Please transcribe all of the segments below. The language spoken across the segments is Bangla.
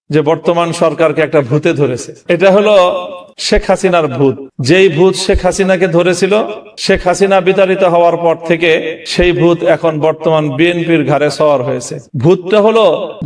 যে বর্তমান সরকারকে একটা ভূতে ধরেছে। এটা হলো শেখ হাসিনার ভূত। যেই ভূত শেখ হাসিনাকে ধরেছিল, শেখ হাসিনা বিতাড়িত হওয়ার পর থেকে সেই ভূত এখন বর্তমান বিএনপির ঘাড়ে সওয়ার হয়েছে। ভূতটা হলো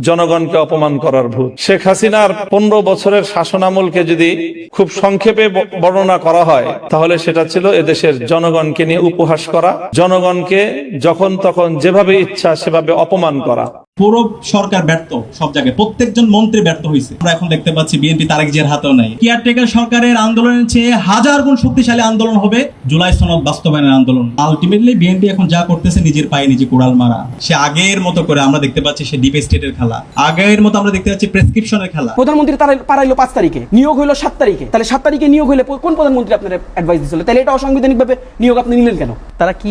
জনগণকে অপমান করার ভূত। শেখ হাসিনার 15 বছরের শাসনামলকে যদি খুব সংক্ষেপে বর্ণনা করা হয়, তাহলে সেটা ছিল এদেশের জনগণকে নিয়ে উপহাস করা, জনগণকে যখন তখন যেভাবে ইচ্ছা সেভাবে অপমান করা। পুরো সরকার ব্যর্থ, সব জায়গায় প্রত্যেকজন মন্ত্রী ব্যর্থ হয়েছে। আমরা এখন দেখতে পাচ্ছি বিএনপি তারেক জিয়ার হাতেও নাই। কেয়ারটেকার সরকারের আন্দোলনের চেয়ে হাজার গুণ শক্তিশালী আন্দোলন হবে জুলাই সনদ বাস্তবায়নের আন্দোলন। আলটিমেটলি বিএনপি এখন যা করতেছে নিজের পায়ে নিজে কোড়াল মারা। সে আগের মতো করে আমরা দেখতে পাচ্ছি সে ডিপ স্টেটের খেলা, আগের মতো আমরা দেখতে পাচ্ছি প্রেসক্রিপশনের খেলা। প্রধানমন্ত্রী পারাইলো 5 তারিখে, নিয়োগ হইলো 7 তারিখে। তাহলে 7 তারিখে নিয়োগ হইলে কোন প্রধানমন্ত্রী আপনার অ্যাডভাইস দিছিল? তাহলে এটা অসাংবিধানিক ভাবে নিয়োগ আপনি নিলেন কেন? তারা কি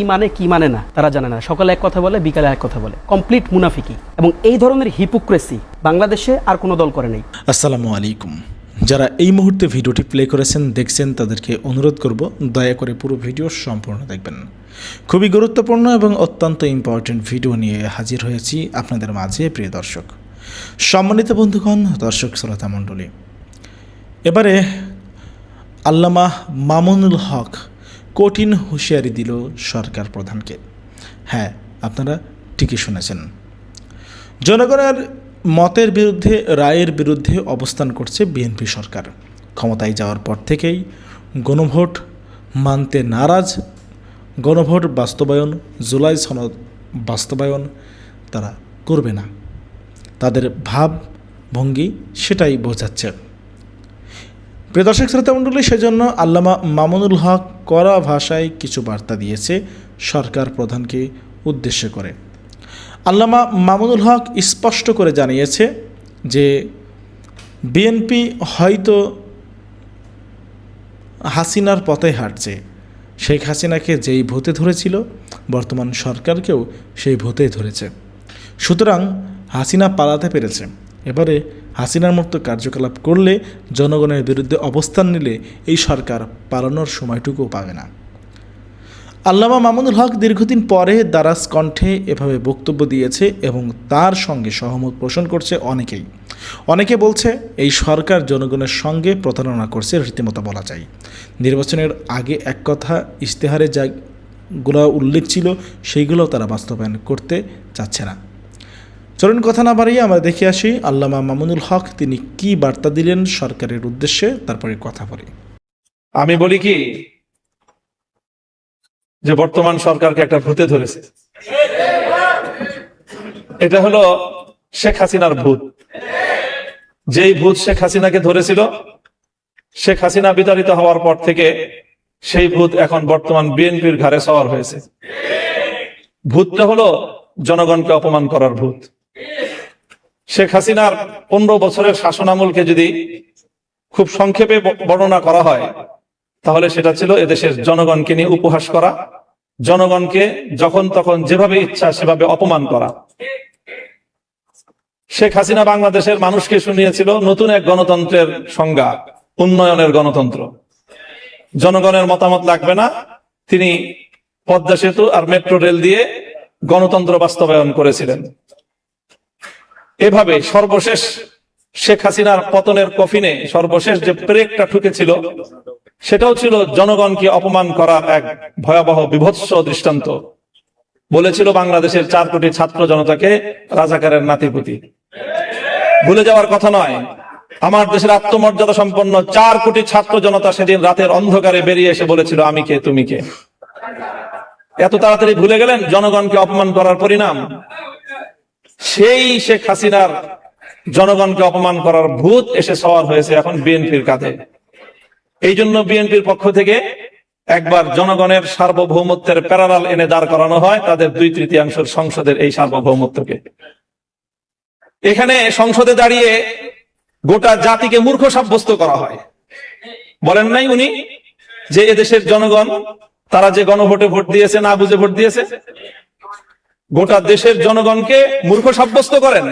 মানে না তারা জানে না। সকালে এক কথা বলে, বিকালে এক কথা বলে। কমপ্লিট মুনাফিকি। এবং এই ধরনের হিপোক্রেসি বাংলাদেশে আর কোনো দল করে নাই। আসসালামু আলাইকুম। যারা এই মুহূর্তে ভিডিওটি প্লে করেছেন, দেখছেন, তাদেরকে অনুরোধ করব দয়া করে পুরো ভিডিও সম্পূর্ণ দেখবেন। খুবই গুরুত্বপূর্ণ এবং অত্যন্ত ইম্পর্টেন্ট ভিডিও নিয়ে হাজির হয়েছি আপনাদের মাঝে, প্রিয় দর্শক, সম্মানিত বন্ধুগণ, দর্শক শ্রোতা মণ্ডলী। এবারে আল্লামা মামুনুল হক কঠিন হুঁশিয়ারি দিল সরকার প্রধানকে। হ্যাঁ, আপনারা ঠিকই শুনেছেন। জনগণের মতের বিরুদ্ধে, রায়ের বিরুদ্ধে অবস্থান করছে বিএনপি সরকার। ক্ষমতায় যাওয়ার পর থেকেই গণভোট মানতে নারাজ, গণভোট বাস্তবায়ন, জুলাই সনদ বাস্তবায়ন তারা করবে না। তাদের ভাবভঙ্গি সেটাই বোঝাচ্ছে। প্রিয় দর্শক শ্রোতা মণ্ডলী, সেজন্য আল্লামা মামুনুল হক কড়া ভাষায় কিছু বার্তা দিয়েছে সরকার প্রধানকে উদ্দেশ্য করে। আল্লামা মামুনুল হক স্পষ্ট করে জানিয়েছে যে বিএনপি হয়তো হাসিনার পথে হাঁটছে। শেখ হাসিনাকে যেই ভূতে ধরেছিল, বর্তমান সরকারকেও সেই ভূতেই ধরেছে। সুতরাং হাসিনা পালাতে পেরেছে। এবারে হাসিনার মতো কার্যকলাপ করলে, জনগণের বিরুদ্ধে অবস্থান নিলে এই সরকার পালানোর সময়টুকুও পাবে না। আল্লামা মামুনুল হক দীর্ঘদিন পরে দারাজ কণ্ঠে এভাবে বক্তব্য দিয়েছে এবং তার সঙ্গে সহমত পোষণ করছে অনেকেই। অনেকে বলছে এই সরকার জনগণের সঙ্গে প্রতারণা করছে, রীতিমতো বলা যায়। নির্বাচনের আগে এক কথা ইশতেহারে যাগুলো উল্লেখ ছিল, সেইগুলো তারা বাস্তবায়ন করতে চাচ্ছে না। চলুন কথা না বাড়িয়ে আমরা দেখে আসি আল্লামা মামুনুল হক তিনি কি বার্তা দিলেন সরকারের উদ্দেশ্যে, তারপরে কথা বলি। আমি বলি কি, যে বর্তমান সরকারকে একটা ভূতে ধরেছে। এটা হলো শেখ হাসিনার ভূত। যেই ভূত শেখ হাসিনাকে ধরেছিল, শেখ হাসিনা বিতাড়িত হওয়ার পর থেকে সেই ভূত এখন বর্তমান বিএনপির ঘাড়ে সওয়ার হয়েছে। ভূতটা হলো জনগণকে অপমান করার ভূত। শেখ হাসিনার 15 বছরের শাসনামলকে যদি খুব সংক্ষেপে বর্ণনা করা হয়, তাহলে সেটা ছিল এদেশের জনগণকে নিয়ে উপহাস করা, জনগণকে যখন তখন যেভাবে ইচ্ছা সেভাবে অপমান করা। শেখ হাসিনা বাংলাদেশের মানুষকে শুনিয়েছিল নতুন এক গণতন্ত্রের সংজ্ঞা, উন্নয়নের গণতন্ত্র। জনগণের মতামত লাগবে না, তিনি পদ্মা সেতু আর মেট্রো রেল দিয়ে গণতন্ত্র বাস্তবায়ন করেছিলেন। এভাবে সর্বশেষ শেখ হাসিনার পতনের কফিনে সর্বশেষ যে ব্রেকটা ঠুকেছিল, সেটাও ছিল জনগণকে অপমান করার এক ভয়াবহ বিভৎস দৃষ্টান্ত। বলেছিল বাংলাদেশের 4 কোটি ছাত্র জনতাকে রাজাকারের নাতিপুতি। ভুলে যাওয়ার কথা নয়, আমার দেশের আত্মমর্যাদা সম্পন্ন 4 কোটি ছাত্র জনতা সেদিন রাতের অন্ধকারে বেরিয়ে এসে বলেছিল, আমি কে, তুমি কে। এত তাড়াতাড়ি ভুলে গেলেন জনগণকে অপমান করার পরিণাম? সেই শেখ হাসিনার জনগণকে অপমান করার ভূত এসে সওয়ার হয়েছে এখন বিএনপির কাঁধে। এই জন্য বিএনপির পক্ষ থেকে একবার জনগণের সার্বভৌমত্বের প্যারালাল এনে দাঁড় করানো হয় তাদের 2/3 সংসদের এই সার্বভৌমত্বকে। এখানে সংসদে দাঁড়িয়ে গোটা জাতিকে মূর্খ সাব্যস্ত করা হয়। বলেন নাই উনি যে এদেশের জনগণ তারা যে গণভোটে ভোট দিয়েছে, না বুঝে ভোট দিয়েছে? গোটা দেশের জনগণকে মূর্খ সাব্যস্ত করেন।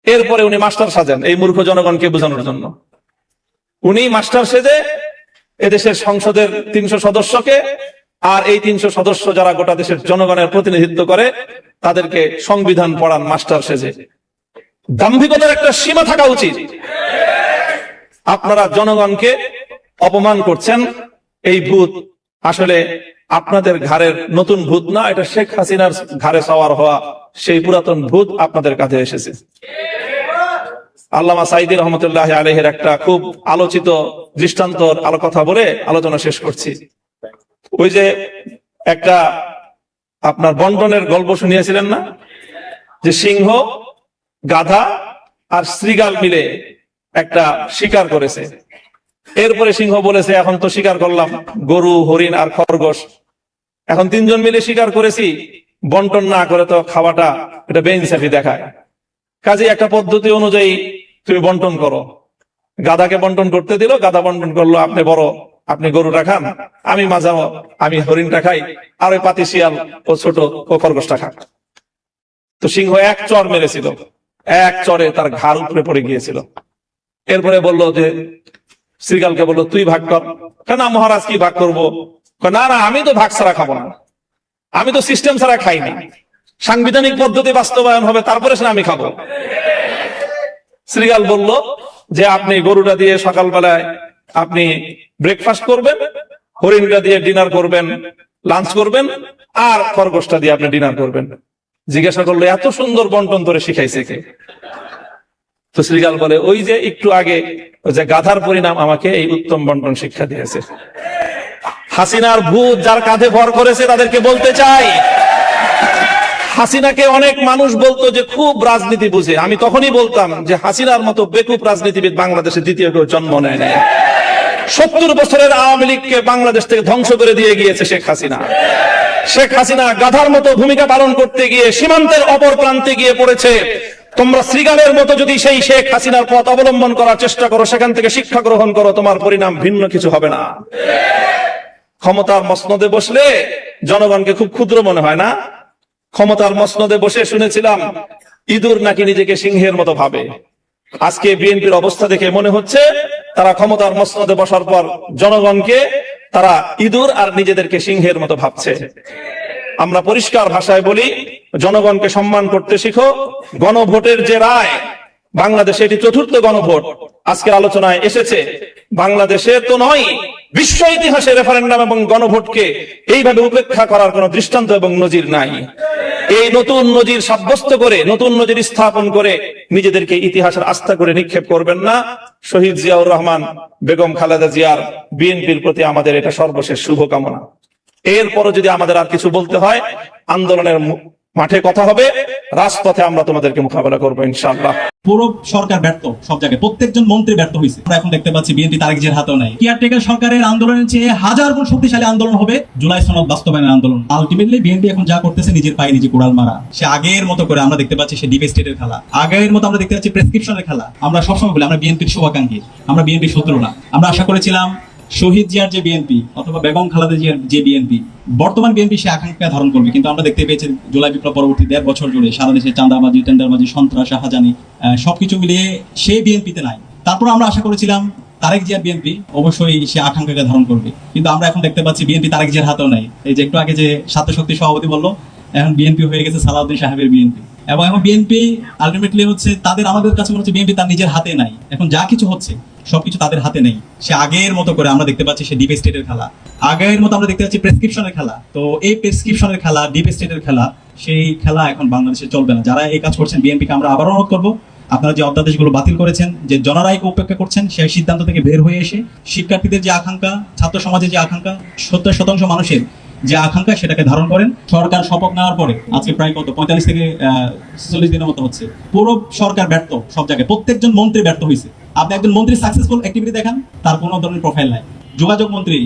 এরপরে উনি মাস্টার সাজেন এই মূর্খ জনগণকে বোঝানোর জন্য। উনি মাস্টার সেজে এদেশের সংসদের 300 সদস্যকে, আর এই 300 সদস্য যারা গোটা দেশের জনগণের প্রতিনিধিত্ব করে, তাদেরকে সংবিধান পড়ান মাস্টার সেজে। দাম্ভিকতার একটা সীমা থাকা উচিত। আপনারা জনগণকে অপমান করছেন। এই ভূত আসলে আপনাদের ঘাড়ের নতুন ভূত না, এটা শেখ হাসিনার ঘাড়ে সওয়ার হওয়া সেই পুরাতন ভূত আপনাদের কাছে এসেছে। আল্লামা সাঈদী রহমতুল্লাহ আলাইহির একটা খুব আলোচিত দৃষ্টান্তর কথা বলে আলোচনা শেষ করছি। ওই যে একটা আপনার বন্টনের গল্প শুনিয়েছিলেন না, যে সিংহ, গাধা আর শ্রীগাল মিলে একটা শিকার করেছে। এরপরে সিংহ বলেছে, এখন তো শিকার করলাম গরু, হরিণ আর খরগোশ, এখন তিনজন মিলে শিকার করেছি, বন্টন না করে তো খাওয়াটা এটা বেইনসাফি দেখায়, কাজে একটা পদ্ধতি অনুযায়ী তুমি বন্টন করো। গাধাকে বন্টন করতে দিল, গাধা বন্টন করলো, আপনি বড়, আপনি গরুটা খান, আমি মাঝাও, আমি হরিণটা খাই, আর ওই পাতি শিয়াল ও ছোট ও খরগোশটা খান। তো সিংহ এক চর মেরেছিল, এক চরে তার ঘাড় উপরে পড়ে গিয়েছিল। এরপরে বললো যে শ্রীগালকে বললো, তুই ভাগ কর। কেন মহারাজ, কি ভাগ করবো? না না, আমি তো ভাগ ছাড়া খাবো না, আমি তো সিস্টেম ছাড়া খাই না, সাংবিধানিক পদ্ধতি বাস্তবায়ন হবে তারপরে সে আমি খাবো। শ্রীগাল বলল যে আপনি গরুটা দিয়ে সকালবেলায় আপনি ব্রেকফাস্ট করবেন, হরিণটা দিয়ে ডিনার করবেন, লাঞ্চ করবেন, আর খরগোশটা দিয়ে আপনি ডিনার করবেন। জিজ্ঞাসা করলো, এত সুন্দর বন্টন তোরে শিখাইছে কে? তো শ্রীগাল বলে, ওই যে একটু আগে ওই যে গাধার পরিণাম আমাকে এই উত্তম বন্টন শিক্ষা দিয়েছে। হাসিনার ভূত যার কাঁধে ভর করেছে তাদেরকে বলতে চাই, হাসিনাকে অনেক মানুষ বলতো যে খুব রাজনীতি বুঝে। আমি তখনই বলতাম যে হাসিনার মতো বেকুব রাজনীতিবিদ বাংলাদেশে দ্বিতীয় কেউ জন্ম নেয় নাই। 70 বছরের আওয়ামী লীগকে বাংলাদেশ থেকে ধ্বংস করে দিয়ে গিয়েছে শেখ হাসিনা। শেখ হাসিনা গাধার মতো ভূমিকা পালন করতে গিয়ে সীমান্তের অপর প্রান্তে গিয়ে পড়েছে। তোমরা শ্রীগালের মতো যদি সেই শেখ হাসিনার পথ অবলম্বন করার চেষ্টা করো, সেখান থেকে শিক্ষা গ্রহণ করো, তোমার পরিণাম ভিন্ন কিছু হবে না। ক্ষমতার মসনদে বসলে জনগণকে খুব ক্ষুদ্র মনে হয় না? ক্ষমতার মসনদে বসে শুনেছিলাম ইঁদুর নাকি নিজেকে সিংহের মতো ভাবে। আজকে বিএনপির অবস্থা দেখে মনে হচ্ছে তারা ক্ষমতার মসনদে বসার পর জনগণকে তারা ইঁদুর আর নিজেদেরকে সিংহের মতো ভাবছে। আমরা পরিষ্কার ভাষায় বলি, জনগণকে সম্মান করতে শিখো। গণভোটের যে রায়, বাংলাদেশে এটি ৪র্থ গণভোট আজকের আলোচনায় এসেছে। বাংলাদেশে তো নয়, বিশ্ব ইতিহাসে রেফারেন্ডাম এবং গণভোটকে এইভাবে উপেক্ষা করার কোন দৃষ্টান্ত এবং নজির নাই। এই নতুন নজির সাব্যস্ত করে, নতুন নজির স্থাপন করে নিজেদেরকে ইতিহাসের আস্থা করে নিক্ষেপ করবেন না। শহীদ জিয়াউর রহমান, বেগম খালেদা জিয়ার, বিএনপির প্রতি আমাদের এটা সর্বশেষ শুভকামনা। এরপরও যদি আমাদের আর কিছু বলতে হয়, আন্দোলনের মাঠে কথা হবে, রাজপথে আমরা তোমাদেরকে মোকাবেলা করবো ইনশাআল্লাহ। পুরো সরকার ব্যর্থ সব জায়গায়, প্রত্যেকজন মন্ত্রী ব্যর্থ হয়েছে। আমরা এখন দেখতে পাচ্ছি বিএনপি তারেক জিয়ার হাতেও নাই। কেয়ারটেকার সরকারের আন্দোলনের চেয়ে 1000 গুণ শক্তিশালী আন্দোলন হবে জুলাই সনদ বাস্তবায়নের আন্দোলন। আলটিমেটলি বিএনপি এখন যা করতেছে নিজের পায়ে নিজে কোড়াল মারা। সে আগের মতো করে আমরা দেখতে পাচ্ছি সে ডিপ স্টেটের খেলা, আগের মতো আমরা দেখতে পাচ্ছি প্রেসক্রিপশনের খেলা। আমরা সবসময় বলি আমরা বিএনপির শুভাকাঙ্ক্ষী, আমরা বিএনপির শত্রু না। আমরা আশা করেছিলাম শহীদ জিয়ার যে বিএনপি অথবা বেগম খালেদা জিয়ার যে বিএনপি, বর্তমান বিএনপি সে আকাঙ্ক্ষা ধারণ করবে, কিন্তু আমরা দেখতে পেয়েছি জুলাই বিপ্লব পরবর্তী 1.5 বছর জুড়ে সারা দেশে চাঁদাবাজি, টেন্ডারবাজি, সন্ত্রাস, শাহজানি সবকিছু মিলিয়ে সেই বিএনপিতে নাই। তারপর আমরা আশা করেছিলাম তারেক জিয়ার বিএনপি অবশ্যই সে আকাঙ্ক্ষাকে ধারণ করবে, কিন্তু আমরা এখন দেখতে পাচ্ছি বিএনপি তারেক জিয়ার হাতেও নাই। এই যে একটু আগে যে ছাত্র শক্তি সভাপতি বললো, এখন বিএনপি হয়ে গেছে সালাউদ্দিন সাহেবের বিএনপি। এবং এখন বিএনপি আলটিমেটলি হচ্ছে তাদের, আমাদের কাছে মনে হচ্ছে বিএনপি তার নিজের হাতে নাই। এখন যা কিছু হচ্ছে সবকিছু তাদের হাতে নেই। সে আগের মতো করে আমরা দেখতে পাচ্ছি সে ডিপ স্টেটের খেলা, আগের মতো আমরা দেখতে পাচ্ছি প্রেসক্রিপশনের খেলা। তো এই প্রেসক্রিপশনের খেলা, ডিপ স্টেটের খেলা, সেই খেলা এখন বাংলাদেশে চলবে না। যারা এই কাজ করছেন বিএনপিকে আমরা আবার অনুরোধ করবো, আপনারা যে অধ্যাদেশগুলো বাতিল করেছেন, যে জনরায়কে উপেক্ষা করছেন, সেই সিদ্ধান্ত থেকে বের হয়ে এসে শিক্ষার্থীদের যে আকাঙ্ক্ষা, ছাত্র সমাজের যে আকাঙ্ক্ষা, 70% মানুষের যে আকাঙ্ক্ষা, সেটাকে ধারণ করেন। সরকার শপথ নেওয়ার পরে আজকে প্রায় 45 থেকে 46 দিনের মতো হচ্ছে, পুরো সরকার ব্যর্থ সব জায়গায়, প্রত্যেকজন মন্ত্রী ব্যর্থ হয়েছে। আপনি একজন মন্ত্রী সাকসেসফুল অ্যাক্টিভিটি দেখান, তার কোনো ধরনের প্রোফাইল নাই। যোগাযোগ মন্ত্রী,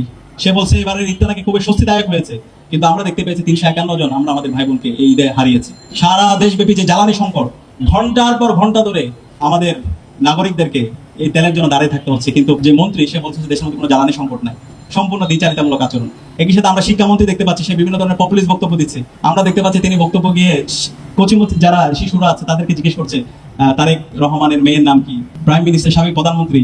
সে বলছে এবারের ঈদটা নাকি খুবই স্বস্তিদায়ক হয়েছে, কিন্তু আমরা দেখতে পেয়েছি 351 জন আমরা আমাদের ভাই বোনকে এই ঈদে হারিয়েছি। সারা দেশব্যাপী যে জ্বালানি সংকট, ঘন্টার পর ঘন্টা ধরে আমাদের নাগরিকদেরকে এই তেলের জন্য দাঁড়িয়ে থাকতে হচ্ছে, কিন্তু যে মন্ত্রী সে বলছে দেশের মধ্যে কোনো জ্বালানি সংকট নাই। সম্পূর্ণ দ্বিচারিতামূলক আচরণ। একই সাথে আমরা শিক্ষামন্ত্রী দেখতে পাচ্ছি সে বিভিন্ন ধরনের পপুলিস্ট বক্তব্য দিচ্ছে। আমরা দেখতে পাচ্ছি তিনি বক্তব্য গিয়ে কচিমতি যারা শিশুরা আছে তাদেরকে জিজ্ঞেস করছে তারেক রহমানের মেয়ের নাম কি। প্রাইম মিনিস্টার, সাবেক প্রধানমন্ত্রী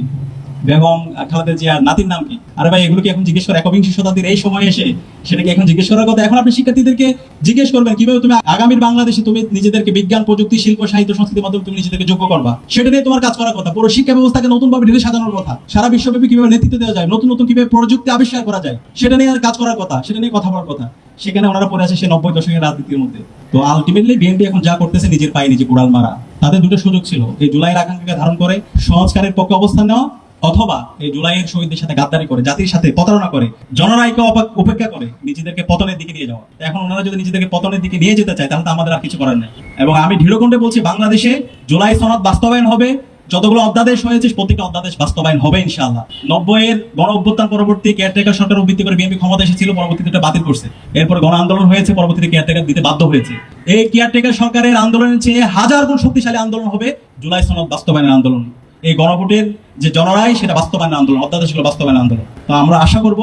বেগম খালেদা জিয়ার নাতির নাম কি? আরে ভাই, এগুলো কি এখন জিজ্ঞেস করে একবিংশ শতাব্দীর এই সময় এসে? সেটা কি এখন জিজ্ঞেস করার কথা? এখন আপনি শিক্ষার্থীদেরকে জিজ্ঞেস করবেন কিভাবে তুমি আগামীর বাংলাদেশে তুমি নিজেদেরকে বিজ্ঞান, প্রযুক্তি, শিল্প, সাহিত্য, সংস্কৃতির মাধ্যমে তুমি নিজেদেরকে যোগ্য করবা, সেটা নিয়ে তোমার কাজ করার কথা। পুরো শিক্ষা ব্যবস্থাকে নতুন ভাবে ঢেলে সাজানোর কথা। সারা বিশ্বব্যাপী কিভাবে নেতৃত্ব দেওয়া যায়, নতুন নতুন কিভাবে প্রযুক্তি আবিষ্কার করা যায়, সেটা নিয়ে কাজ করার কথা, সেটা নিয়ে কথা বলার কথা। সেখানে ওনারা পড়ে আছে সে 90 দশকের রাজনীতির মধ্যে। তো আলটিমেটলি বিএনপি এখন যা করতেছে নিজের পায়ে নিজে কুড়াল মারা। তাদের দুটো সুযোগ ছিল, এই জুলাইয়ের আকাঙ্ক্ষাকে ধারণ করে সংস্কারের পক্ষে অবস্থান নেওয়া, অথবা এই জুলাইয়ের শহীদদের সাথে গাদ্দারি করে, জাতির সাথে প্রতারণা করে, জনরায়কে উপেক্ষা করে নিজেদেরকে পতনের দিকে নিয়ে যাওয়া। এখন ওনারা যদি নিজেদেরকে পতনের দিকে নিয়ে যেতে চায়, তাহলে তো আমাদের আর কিছু করার নেই। এবং আমি দৃঢ়কণ্ঠে বলছি, বাংলাদেশে জুলাই সনদ বাস্তবায়ন হবে। যতগুলো অধ্যাদেশ হয়েছে প্রত্যেকটা অধ্যাদেশ বাস্তবায়ন হবে ইনশাআল্লাহ। 90-এর গণ অভ্যুত্থান পরবর্তী কেয়ারটেকার সরকার ভিত্তি করে বিএনপি ক্ষমতা এসেছিল, পরবর্তীতে এটা বাতিল করছে। এরপর গণ আন্দোলন হয়েছে, পরবর্তীতে কেয়ারটেকার দিতে বাধ্য হয়েছে। এই কেয়ারটেকার সরকারের আন্দোলনের চেয়ে হাজার গুণ শক্তিশালী আন্দোলন হবে জুলাই সনদ বাস্তবায়নের আন্দোলন। এই গণভোটের যে জনরায়, সেটা বাস্তবায়নের আন্দোলন, অধ্যাদেশগুলো বাস্তবায়নের আন্দোলন। তো আমরা আশা করব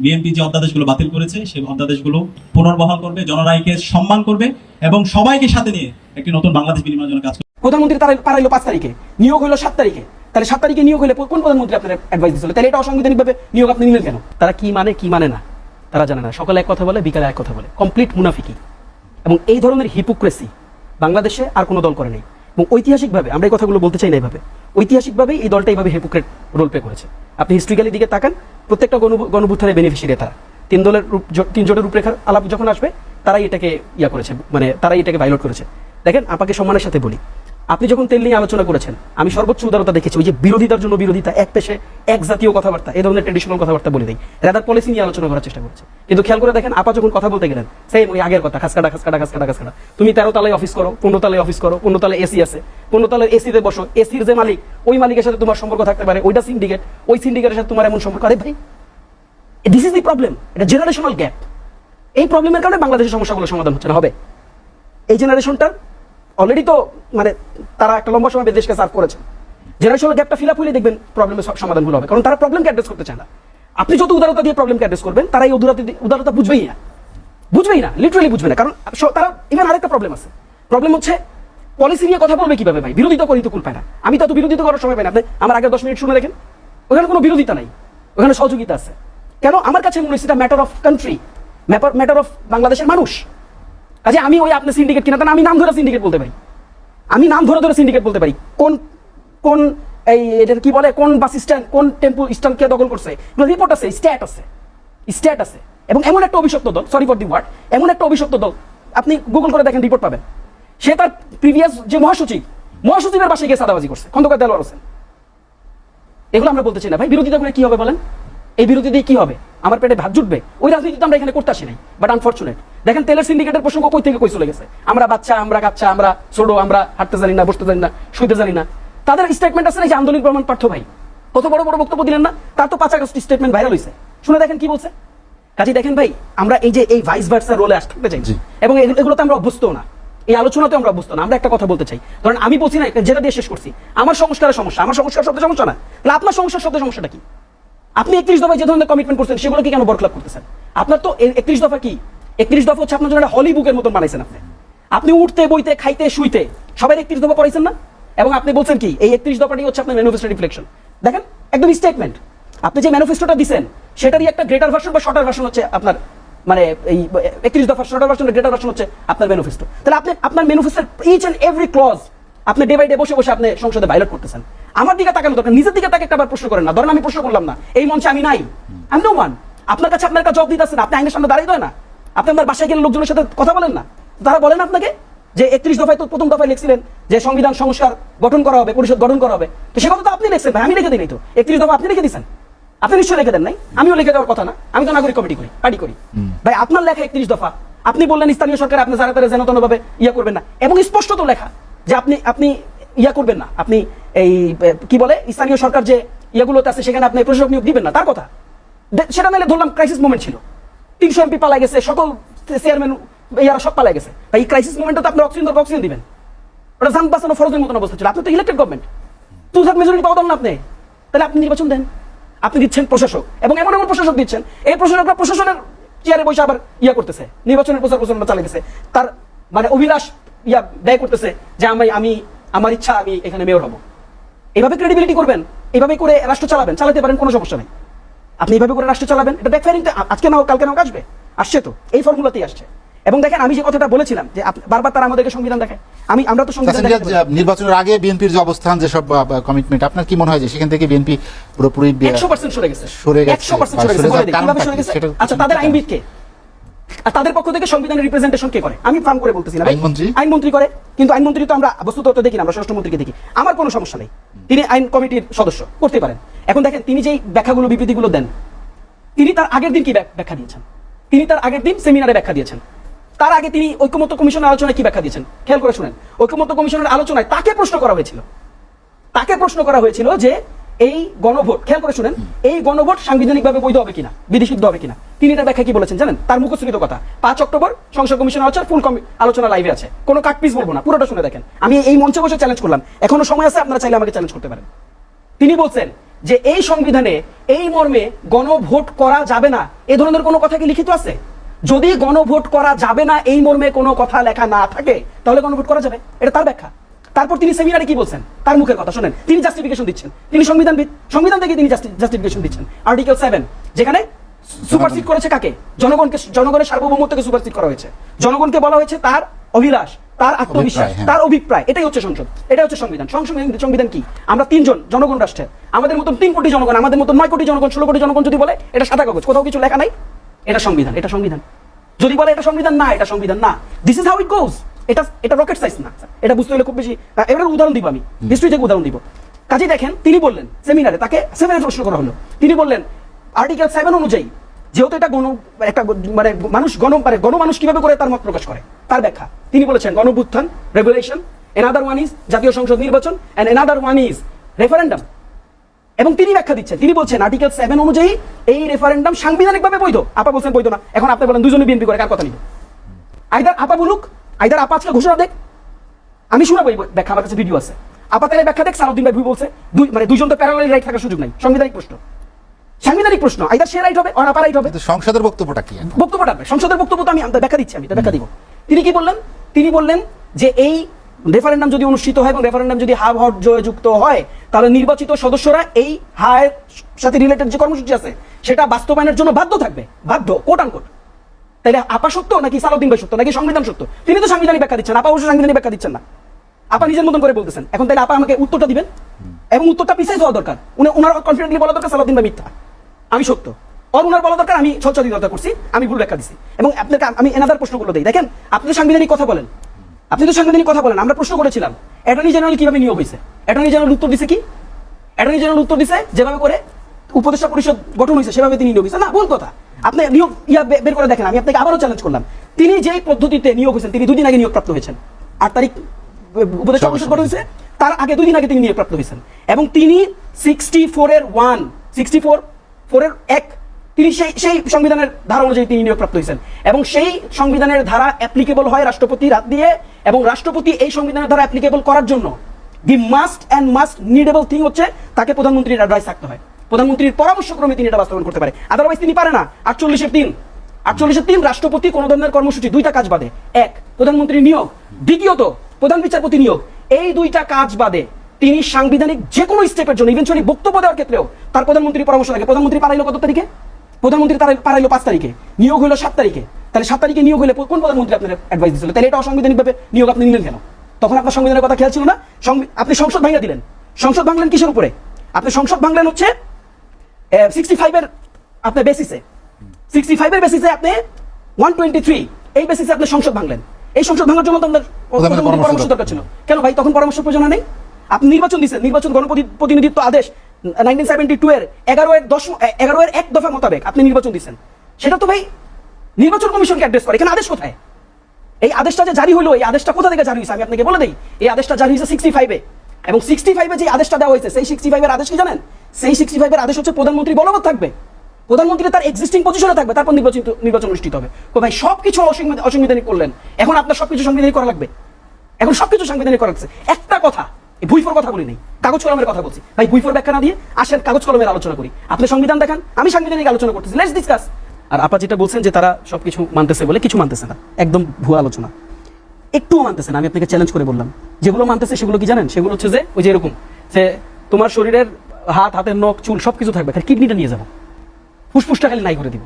বিএনপি যে অধ্যাদেশগুলো বাতিল করেছে সেই অধ্যাদেশগুলো পুনর্বহাল করবে, জনরায়কে সম্মান করবে এবং সবাইকে সাথে নিয়ে একটি নতুন বাংলাদেশ বিনির্মাণের জন্য কাজ করবে। প্রধানমন্ত্রী পারাইলো 5 তারিখে, নিয়োগ হলো 7 তারিখে। তাহলে 7 তারিখে নিয়োগ হলে কোন প্রধানমন্ত্রী আপনার অ্যাডভাইস দিয়েছিল? তাহলে এটা অসাংবিধানিক ভাবে নিয়োগ আপনি নিলেন কেন? তারা কি মানে কি মানে না তারা জানে না। সকালে এক কথা বলে, বিকালে এক কথা বলে, কমপ্লিট মুনাফিকি। এবং এই ধরনের হিপোক্রেসি বাংলাদেশে আর কোনো দল করে নেই। এবং ঐতিহাসিকভাবে আমরা এই কথাগুলো বলতে চাই না এইভাবে, ঐতিহাসিকভাবেই এই দলটা এইভাবে হিপোক্রেট রোল প্লে করেছে। আপনি হিস্ট্রিক্যালি দিকে তাকান, প্রত্যেকটা গণভুত্থানের বেনিফিশিয়ারি তারা। 3 জোটের রূপরেখার আলাপ যখন আসবে, তারাই এটাকে করেছে, মানে তারাই এটাকে ভাইলেট করেছে। দেখেন, আপনাকে সম্মানের সাথে বলি, আপনি যখন তেল নিয়ে আলোচনা করেছেন, আমি সর্বোচ্চ উদারতা দেখেছি। ওই যে বিরোধিতার জন্য বিরোধিতা, এক পেশে এক জাতীয় কথাবার্তা, এই ধরনের ট্রেডিশনাল কথাবার্তা বলে দেয়, রাদার পলিসি নিয়ে আলোচনা করার চেষ্টা করেছে। কিন্তু খেয়াল করে দেখেন, আপা যখন কথা বলতে গেলেন, সেই ওই আগের কথা, খাসকাটা। তুমি 13 তলায় অফিস করো, 15 তলায় অফিস করো, 15 তলায় এসি আছে, 15 তলায় এসিতে বসো, এসির যে মালিক, ওই মালিকের সাথে তোমার সম্পর্ক থাকতে পারে, ওইটা সিন্ডিকেট, ওই সিন্ডিকেটের সাথে তোমার এমন সম্পর্ক। আরে ভাই, দিস ইজ দি প্রবলেম। এটা জেনারেশনাল গ্যাপ। এই প্রবলেমের কারণে বাংলাদেশের সমস্যাগুলো সমাধান হচ্ছে না। হবে এই জেনারেশনটার অলরেডি তো মানে তারা একটা লম্বা সময় দেশকে সার্ভ করেছে। জেনারেশনাল গ্যাপটা ফিল আপ হলে দেখবেন প্রবলেমের সমাধান হলো হবে, কারণ তারা প্রবলেমকে অ্যাড্রেস করতে চায় না। আপনি যত উদারতা দিয়ে প্রবলেমকে অ্যাড্রেস করবেন, তারা এই উদারতা বুঝবেই না, লিটারালি বুঝবে না। কারণ তারা ইভেন আরেকটা প্রবলেম আছে। প্রবলেম হচ্ছে পলিসি নিয়ে কথা বলবে কিভাবে ভাই? বিরোধিতা করি তো কুল পায় না। আমি তো বিরোধিতা করার সময় পাই না। আপনি আমার আগে 10 মিনিট শুনে দেখেন, ওখানে কোনো বিরোধিতা নাই, ওখানে সহযোগিতা আছে। কেন? আমার কাছে মনে হচ্ছে এটা matter of country, matter of বাংলাদেশের মানুষ। কাজে আমি ওই আপনি সিন্ডিকেট কিনা, আমি নাম ধরে সিন্ডিকেট বলতে পারি, আমি নাম ধরে সিন্ডিকেট বলতে পারি। কোন এই এটা কি বলে, কোন বাস স্ট্যান্ড, কোন টেম্পো স্ট্যান্ড কে দখল করছে, রিপোর্ট আছে, স্ট্যাট আছে। এবং এমন একটা অভিশপ্ত দল, সরি ফর দি ওয়ার্ড, এমন একটা অভিশপ্ত দল, আপনি গুগল করে দেখেন, রিপোর্ট পাবেন। সে তার প্রিভিয়াস যে মহাসচিবের বাসায় গিয়ে সাদাবাজি করছে, খন্দকার দেলোয়ার হোসেন। এগুলো আমরা বলতে চাই না ভাই। বিরোধিতা করে কি হবে বলেন? এই বিরোধী দিয়ে কি হবে? আমার পেটে ভাত জুটবে? ওই রাজনীতি তো আমরা এখানে করতে আসি নাই। বাট আনফরচুনেট, দেখেন তেলের সিন্ডিকেটের প্রসঙ্গ কই থেকে কই চলে গেছে। আমরা বাচ্চা, আমরা কাচ্চা, আমরা ছোট, আমরা হাঁটতে জানি না, বসতে জানি না, শুইতে জানি না। তাদের স্টেটমেন্ট আছে না, যে আন্দোলন প্রমাণ পার্থ ভাই কত বড় বড় বক্তব্য দিলেন না? তার তো 5 আগস্ট স্টেটমেন্ট ভাইরাল হয়েছে, শুনে দেখেন কি বলছে। কাজে দেখেন ভাই, আমরা এই ভাইস ভার্সা রোলে থাকতে চাই, এবং এগুলোতে আমরা অভ্যস্ত না, এই আলোচনাতে আমরা অভ্যস্ত না। আমরা একটা কথা বলতে চাই, ধরেন আমি বলছি না, যেটা দিয়ে শেষ করছি, আমার সংস্কারের সমস্যা, আমার সংস্কার শব্দের সমস্যা না, তাহলে আপনার সংস্কার শব্দের সমস্যাটা কি? আপনি 31 দফায় যে ধরনের কমিটমেন্ট করছেন, সেগুলো কি কেন বরখলাপ করতেছেন? আপনার তো 31 দফা কি? 31 দফা হচ্ছে আপনার জন্য একটা হলি বুকের মতন বানাইছেন। আপনি উঠতে বইতে খাইতে শুইতে সবাই 31 দফা পড়াইছেন না? এবং আপনি বলছেন কি এই 31 দফাটি হচ্ছে আপনার ম্যানিফেস্টো রিফ্লেকশন। দেখেন, একদম স্টেটমেন্ট। আপনি যে ম্যানিফেস্টোটা দিচ্ছেন, সেটারই একটা গ্রেটার ভার্সন বা শর্টার ভার্সন হচ্ছে আপনার, মানে এই 31 দফা শর্টার ভার্সন, গ্রেটার ভার্সন হচ্ছে আপনার ম্যানিফেস্টো। তাহলে আপনি আপনার ম্যানিফেস্টোর ইচ এন্ড এভরি ক্লজ আপনি ডে বাই ডে বসে বসে আপনি সংসদে ভাইলেট করতেছেন। আমার দিকে তাকানো দরকার, নিজের দিকে তাকে একটা প্রশ্ন করেন না। ধরেন আমি প্রশ্ন করলাম না, এই মঞ্চে আমি নাই, আমি নো ওয়ান। আপনার কাছে আপনার জবাব দিতে আসেন, আপনি আইনের সামনে দাঁড়িয়ে দেয় না, আপনি আপনার বাসায় গেলে লোকজনের সাথে কথা বলেন না, তারা বলেন আপনাকে যে 31 দফায় তো প্রথম দফায় লিখছিলেন যে সংবিধান সংস্কার গঠন করা হবে, পরিষদ গঠন করা হবে। তো সে কথা তো আপনি লিখছেন ভাই, আমি লিখে দিই তো। 31 দফা আপনি লিখে দিচ্ছেন, আপনি নিশ্চয়ই লিখে দেন নাই, আমিও লিখে দেওয়ার কথা না। আমি তো নাগরিক কমিটি করি, পার্টি করি ভাই। আপনার লেখা 31 দফা, আপনি বললেন স্থানীয় সরকার আপনি যারা তারা যেন ভাবে করবেন না, এবং স্পষ্ট তো লেখা যে আপনি করবেন না, আপনি এই কি বলে স্থানীয় সরকার যে ইয়াগুলোতে আছে সেখানে আপনি প্রশাসক নিয়োগ দিবেন না, তার কথা। সেটা নাহলে ধরলাম ক্রাইসিস মোমেন্ট ছিল, 300 এমপি পালাই গেছে, সকল চেয়ারম্যান ইয়ারা সব পালাই গেছে ভাই। এই ক্রাইসিস মোমেন্টে তো আপনি অক্সিজেন দিবেন, ওটা জান বাঁচানো ফরজের মতন অবস্থা ছিল। আপনি তো ইলেক্টেড গভর্নমেন্ট, 2/3 মেজরিটি পাওয়া না আপনি, তাহলে আপনি নির্বাচন দেন। আপনি দিচ্ছেন প্রশাসক, এবং এমন এমন প্রশাসক দিচ্ছেন, এই প্রশাসকরা প্রশাসনের চেয়ারে বসে আবার করতেছে, নির্বাচনের প্রচারণা চালাইতেছে, তার মানে অভিলাষ ব্যয় করতেছে যে আমি আমার ইচ্ছা আমি এখানে মেয়র হব। এভাবে ক্রেডিবিলিটি করবেন? এইভাবে করে রাষ্ট্র চালাতে পারেন, কোনো সমস্যা নেই। আপনি এইভাবে করে রাষ্ট্র চালাবেন, এটা ব্যাকফায়ারিং আজকে নাও কালকে নাও আসবে, আসছে তো, এই ফর্মুলাতেই আসছে। এবং দেখেন আমি যে কথাটা বলেছিলাম যে বারবার তারা আমাদেরকে সংবিধান দেখায়, আমরা তো সংবিধান তাসনিম রিয়াজ, নির্বাচনের আগে বিএনপির যে অবস্থান, যেসব কমিটমেন্ট, আপনার কি মনে হয় যে সেখান থেকে বিএনপি পুরোপুরি 100% সরে গেছে, সরে গেছে? 100% সরে গেছে। বলে দিই, কিভাবে সরে গেছে? আচ্ছা, তাদের আইনবিদ কে? আর তাদের পক্ষ থেকে সংবিধানের রিপ্রেজেন্টেশন কে করে? আমি ফার্ম করে বলতেছি না, আইনমন্ত্রী করে। কিন্তু আইনমন্ত্রী তো আমরা বস্তুত তো দেখি না, আমরা স্বরাষ্ট্রমন্ত্রীকে দেখি। আমার কোনো সমস্যা নেই, তিনি আইন কমিটির সদস্য, করতে পারেন। এখন দেখেন তিনি যেই ব্যাখ্যাগুলো বিবৃতিগুলো দেন, তিনি তার আগের দিন কি ব্যাখ্যা দিয়েছেন? তিনি তার আগের দিন সেমিনারে ব্যাখ্যা দিয়েছেন। তার আগে তিনি ঐকমত্য কমিশনের আলোচনায় কি ব্যাখ্যা দিয়েছেন? খেয়াল করে শুনেন। ঐকমত্য কমিশনের আলোচনায় তাকে প্রশ্ন করা হয়েছিল যে এই গণভোট, খেয়াল করে শুনেন, এই গণভোট সাংবিধানিকভাবে বৈধ হবে কিনা, বিধিসিদ্ধ হবে কিনা। তিনি এটা ব্যাখ্যা কি বলেছেন জানেন? তার মুখস্থিত কথা 5 অক্টোবর সংসদ কমিশনের আলোচনা, ফুল আলোচনা লাইভে আছে, কোনো কাটপিস বলবো না, পুরোটা শুনে দেখেন। আমি এই মঞ্চে বসে চ্যালেঞ্জ করলাম, এখনো সময় আছে, আপনারা চাইলে আমাকে চ্যালেঞ্জ করতে পারেন। তিনি বলছেন যে এই সংবিধানে এই মর্মে গণভোট করা যাবে না, এ ধরনের কোনো কথা কি লিখিত আছে? যদি গণভোট করা যাবে না এই মর্মে কোনো কথা লেখা না থাকে, তাহলে গণভোট করা যাবে, এটা তার ব্যাখ্যা। তারপর তিনি সেমিনারে কি বলছেন, তার মুখের কথা শুনেন। তিনি জাস্টিফিকেশন দিচ্ছেন, তিনি সংবিধান থেকে তিনি জাস্টিফিকেশন দিচ্ছেন। আর্টিকেল 7 যেখানে সুপারসিড করেছে কাকে? জনগণের সার্বভৌমত্বকে সুপারসিড করা হয়েছে। জনগণকে বলা হয়েছে তার অভিলাষ, তার আত্মবিশ্বাস, তার অভিপ্রায়, এটাই হচ্ছে সংসদ, এটা হচ্ছে সংবিধান। সংবিধান কি? আমরা 3 জন জনগণ রাষ্ট্রের, আমাদের মতন 3 কোটি জনগণ, আমাদের মতন 9 কোটি জনগণ, 16 কোটি জনগণ যদি বলে এটা সাদা কাগজ, কোথাও কিছু লেখা নাই, এটা সংবিধান, এটা সংবিধান। যদি বলে এটা সংবিধান না, এটা সংবিধান না। দিস ইজ হাউ ইট গোজ। এটা রকেট সাইন্স না, এটা বুঝতে হলে খুব বেশি। এবার উদাহরণ দিব, আমি হিস্ট্রি থেকে উদাহরণ দিব। কাজে দেখেন তিনি বললেন সেমিনারে, তাকে সেমিনারে প্রশ্ন করা হলো, তিনি বললেন আর্টিকেল 7 অনুযায়ী যেহেতু এটা মানে গণমানুষ কিভাবে করে তার মত প্রকাশ করে, তার ব্যাখ্যা তিনি বলেছেন গণঅভ্যুত্থান, রেগুলেশন, এনাদার ওয়ান ইজ জাতীয় সংসদ নির্বাচন, and another one is referendum. এবং তিনি ব্যাখ্যা দিচ্ছেন, তিনি বলছেন আর্টিকেল 7 অনুযায়ী এই রেফারেন্ডাম সাংবিধানিকভাবে বৈধ। আপা বলছেন বৈধ না। এখন আপনি বলেন দুজনে বিএনপি করে, কার কথা নিব? আইদার আপা বলুক, আইদার আপা আজকে ঘোষণা দেখ, আমি শোনাবো ব্যাখ্যা, আমার কাছে ভিডিও আছে। আপা তাহলে ব্যাখ্যা দেখ, সালাউদ্দিন ভাই ভুল বলছে, দুইজন তো প্যারালাল রাইট থাকার সুযোগ নাই, সাংবিধানিক প্রশ্ন, আইদার সে রাইট হবে আর আপা রাইট হবে। সংসদের বক্তব্যটা কি? বক্তব্যটা সংসদের বক্তব্য তো আমি ব্যাখ্যা দিচ্ছি, আমি ব্যাখ্যা দিব। তিনি কি বললেন? তিনি বললেন যে এই রেফারেন্ডাম যদি অনুষ্ঠিত হয় এবং রেফারেন্ডাম যদি হা ভোট জয়যুক্ত হয়, তাহলে নির্বাচিত সদস্যরা এই হায়ের সাথে রিলেটেড যে কর্মসূচি আছে সেটা বাস্তবায়নের জন্য বাধ্য থাকবে, বাধ্য, কোট আনকোট। তাহলে আপা সত্য নাকি সালাউদ্দিন ভাই সত্য নাকি সংবিধান সত্য? তিনি তো সাংবিধানিক ব্যাখ্যা দিচ্ছেন, আপা অবশ্য সাংবিধানিক ব্যাখ্যা দিচ্ছেন না, আপা নিজের মতন করে বলতেছেন। এখন তাহলে আপা আমাকে উত্তরটা দিবেন, এবং উত্তরটা প্রিসাইজ হওয়া দরকার। ওনার কনফিডেন্টলি বলা দরকার সালাউদ্দিন ভাই মিথ্যা, আমি সত্য। ওনার বলা দরকার আমি সচ্চারিতা করছি, আমি ভুল ব্যাখ্যা দিচ্ছি। এবং আপনাকে আমি এনাদার প্রশ্নগুলো দিই। দেখেন আপনি তো সাংবিধানিক কথা বলেন, আমরা প্রশ্ন করেছিলাম অ্যাটর্নি জেনারেল কিভাবে নিয়োগ হয়েছে। অ্যাটর্নি জেনারেল উত্তর দিছে কি? অ্যাটর্নি জেনারেল উত্তর দিছে যেভাবে করে উপদেষ্টা পরিষদ গঠন হয়েছে সেভাবে তিনি নিয়োগ হয়েছে। না, ভুল কথা। আপনি নিয়োগ বের করে দেখেন। আমি আপনাকে আবারও চ্যালেঞ্জ করলাম, তিনি যেই পদ্ধতিতে নিয়োগ হয়েছেন, তিনি 2 দিন আগে নিয়োগপ্রাপ্ত হয়েছেন। 8 তারিখ উপদেষ্টা পরিষদ গঠন হয়েছে, তার আগে 2 দিন আগে তিনি নিয়োগপ্রাপ্ত হয়েছেন। এবং তিনি 64-1 তিনি সেই সংবিধানের ধারা অনুযায়ী তিনি নিয়োগপ্রাপ্ত হয়েছেন। এবং সেই সংবিধানের ধারা অ্যাপ্লিকেবল হয় রাষ্ট্রপতির হাত দিয়ে, এবং রাষ্ট্রপতি এই সংবিধানের ধারা অ্যাপ্লিকেবল করার জন্য দি মাস্ট নিডেবল থিং হচ্ছে তাকে প্রধানমন্ত্রীর অ্যাডভাইস থাকতে হয়। প্রধানমন্ত্রীর পরামর্শক্রমে তিনি এটা বাস্তবায়ন করতে পারে, আদারওয়াইজ তিনি পারে না। 48-3 রাষ্ট্রপতি কোন ধরনের কর্মসূচি 2টা কাজ বাদে, 1 প্রধানমন্ত্রী নিয়োগ, দ্বিতীয়ত প্রধান বিচারপতি নিয়োগ, এই 2টা কাজ বাদে তিনি সাংবিধানিক যে কোনো স্টেপের জন্য ইভেন্চুয়ালি বক্তব্য দেওয়ার ক্ষেত্রেও তার প্রধানমন্ত্রীর পরামর্শ লাগে। প্রধানমন্ত্রী পারাইলো কত তারিখে? প্রধানমন্ত্রী পারাইলো 5 তারিখে, নিয়োগ হলো 7 তারিখে। তাহলে 7 তারিখে নিয়োগ হলে কোন প্রধানমন্ত্রী আপনার অ্যাডভাইস দিয়েছিল? তাহলে এটা অসাংবিধানিক ভাবে নিয়োগ আপনি নিলেন কেন? তখন আপনার সংবিধানের কথা খেয়াল ছিল না। আপনি সংসদ ভাঙিয়ে দিলেন। সংসদ ভাঙলেন কিসের উপরে? আপনি সংসদ ভাঙলেন হচ্ছে 65 এর আপনার বেসিসে, 65 এর বেসিসে আপনি 123 এই বেসিসে আপনি সংসদ ভাঙলেন। এই সংসদ ভাঙার জন্য তো আপনার পরামর্শ দরকার ছিল। কেন ভাই তখন পরামর্শ প্রয়োজন নেই? আপনি নির্বাচন দিচ্ছেন, নির্বাচন গণপ্রতিনিধিত্ব আদেশ 1972 এর 11-1 দফা মোতাবেক আপনি নির্বাচন দিচ্ছেন। সেটা তো ভাই নির্বাচন কমিশনকে অ্যাড্রেস করে। এখানে আদেশ কোথায়? এই আদেশটা যে জারি হলো, এই আদেশটা কোথা থেকে জারি হয়েছে আমি আপনাকে বলে দেই। এই আদেশটা জারি হয়েছে 65-এ, এবং 65-এ যে আদেশটা দেওয়া হয়েছে সেই 65-এর আদেশ কি জানেন? সেই 65-এর আদেশ হচ্ছে প্রধানমন্ত্রী বলবৎ থাকবে, প্রধানমন্ত্রী তার এক্সিস্টিং পজিশনে থাকবে, তারপর নির্বাচন অনুষ্ঠিত হবে। তো ভাই সবকিছু অসাংবিধানিক করলেন, এখন আপনার সবকিছু সাংবিধানিক করা লাগবে। এখন সবকিছু সাংবিধানিক করা লাগছে। একটা কথা, ভুইফোর কথা বলি নেই, কাগজ কলমের কথা বলছি। ভাই ভুইফোর ব্যাখ্যা না দিয়ে আসেন কাগজ কলমের আলোচনা করি। আপনি সংবিধান দেখান, আমি সাংবিধানিক আলোচনা করতেছি, লেটস ডিসকাস। আর আপা যেটা বলছেন যে তারা সবকিছু মানতেছে বলে, কিছু মানতেছে না, একদম ভুয়া আলোচনা, একটুও মানতেছে না। আমি আপনাকে চ্যালেঞ্জ করে বললাম, যেগুলো মানতেছে সেগুলো কি জানেন? সেগুলো হচ্ছে যে ওই যে এরকম যে তোমার শরীরের হাত, হাতের নখ, চুল সবকিছু থাকবে, খালি কিডনিটা নিয়ে যাবো, ফুসফুসটা খালি নাই করে দিব।